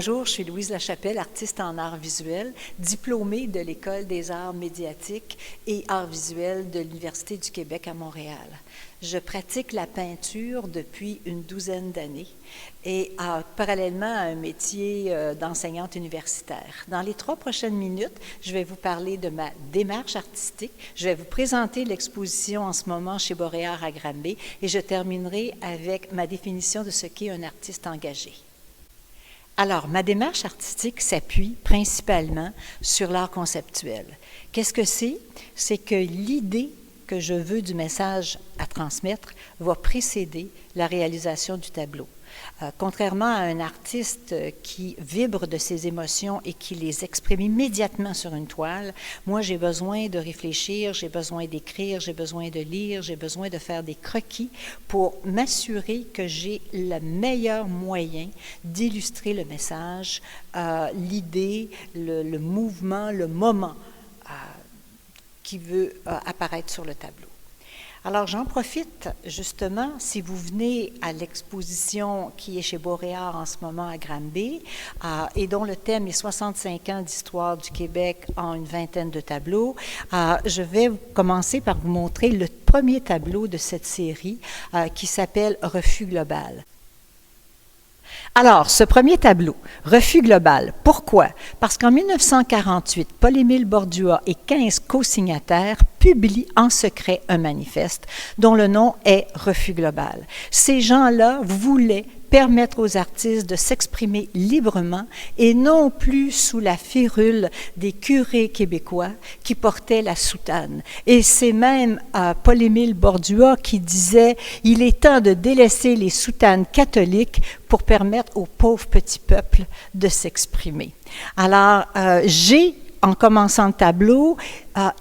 Bonjour, je suis Louise Lachapelle, artiste en art visuel, diplômée de l'École des arts médiatiques et arts visuels de l'Université du Québec à Montréal. Je pratique la peinture depuis une douzaine d'années et parallèlement à un métier d'enseignante universitaire. Dans les 3 prochaines minutes, je vais vous parler de ma démarche artistique, je vais vous présenter l'exposition en ce moment chez Boréard à Granby et je terminerai avec ma définition de ce qu'est un artiste engagé. Alors, ma démarche artistique s'appuie principalement sur l'art conceptuel. Qu'est-ce que c'est? C'est que l'idée que je veux du message à transmettre va précéder la réalisation du tableau. Contrairement à un artiste qui vibre de ses émotions et qui les exprime immédiatement sur une toile, moi j'ai besoin de réfléchir, j'ai besoin d'écrire, j'ai besoin de lire, j'ai besoin de faire des croquis pour m'assurer que j'ai le meilleur moyen d'illustrer le message, l'idée, le mouvement, le moment qui veut apparaître sur le tableau. Alors, j'en profite justement, si vous venez à l'exposition qui est chez Boréard en ce moment à Granby, et dont le thème est 65 ans d'histoire du Québec en une vingtaine de tableaux, je vais commencer par vous montrer le premier tableau de cette série qui s'appelle « Refus global ». Alors, ce premier tableau, Refus global, pourquoi? Parce qu'en 1948, Paul-Émile Bordua et 15 co-signataires publient en secret un manifeste dont le nom est Refus global. Ces gens-là voulaient permettre aux artistes de s'exprimer librement et non plus sous la férule des curés québécois qui portaient la soutane. Et c'est même Paul-Émile Bordua qui disait « Il est temps de délaisser les soutanes catholiques pour permettre au pauvre petit peuple de s'exprimer. » Alors, j'ai, en commençant le tableau,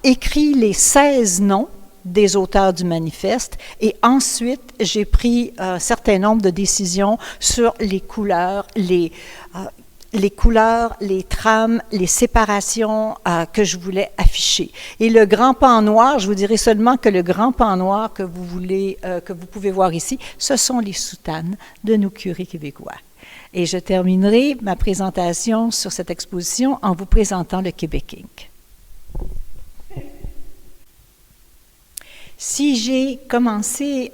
écrit les 16 noms des auteurs du manifeste et ensuite j'ai pris un certain nombre de décisions sur les couleurs, les trames, les séparations que je voulais afficher. Et le grand pan noir, je vous dirai seulement que le grand pan noir que vous pouvez voir ici, ce sont les soutanes de nos curés québécois. Et je terminerai ma présentation sur cette exposition en vous présentant le Québec Inc. Si j'ai commencé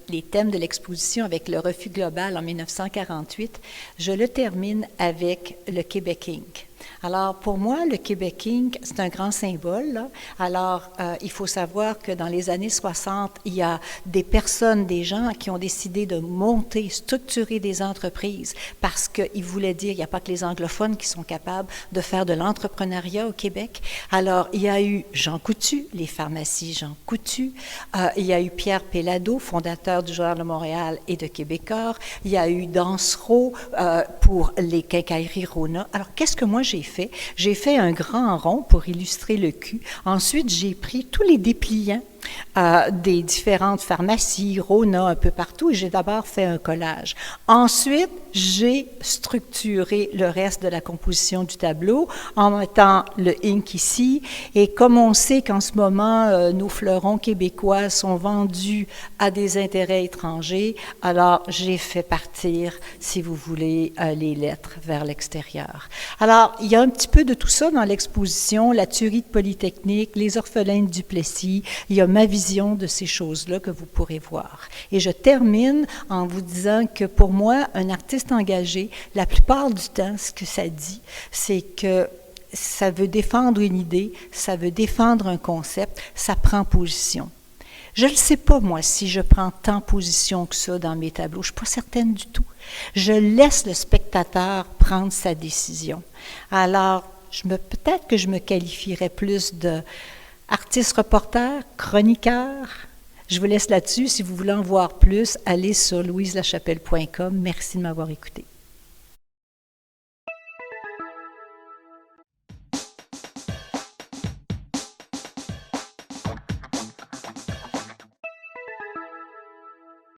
les thèmes de l'exposition avec le refus global en 1948, je le termine avec le Québec Inc. Alors, pour moi, le Québec Inc., c'est un grand symbole, là. Alors, il faut savoir que dans les années 60, il y a des personnes, des gens qui ont décidé de monter, structurer des entreprises parce qu'ils voulaient dire, il n'y a pas que les anglophones qui sont capables de faire de l'entrepreneuriat au Québec. Alors, il y a eu Jean Coutu, les pharmacies Jean Coutu. Il y a eu Pierre Pellado, fondateur du Journal de Montréal et de Québécois. Il y a eu Dansereau pour les quincailleries Rona. Alors, qu'est-ce que moi j'ai fait? J'ai fait un grand rond pour illustrer le cul. Ensuite, j'ai pris tous les dépliants des différentes pharmacies, Rona, un peu partout, et j'ai d'abord fait un collage. Ensuite, j'ai structuré le reste de la composition du tableau en mettant le Inc ici, et comme on sait qu'en ce moment, nos fleurons québécois sont vendus à des intérêts étrangers, alors j'ai fait partir, si vous voulez, les lettres vers l'extérieur. Alors, il y a un petit peu de tout ça dans l'exposition, la tuerie de Polytechnique, les orphelins de Duplessis, il y a ma vision de ces choses-là que vous pourrez voir. Et je termine en vous disant que pour moi, un artiste engagé, la plupart du temps, ce que ça dit, c'est que ça veut défendre une idée, ça veut défendre un concept, ça prend position. Je ne sais pas, moi, si je prends tant position que ça dans mes tableaux. Je ne suis pas certaine du tout. Je laisse le spectateur prendre sa décision. Alors, peut-être que je me qualifierais plus de artiste reporter, chroniqueur. Je vous laisse là-dessus. Si vous voulez en voir plus, allez sur louiselachapelle.com. Merci de m'avoir écouté.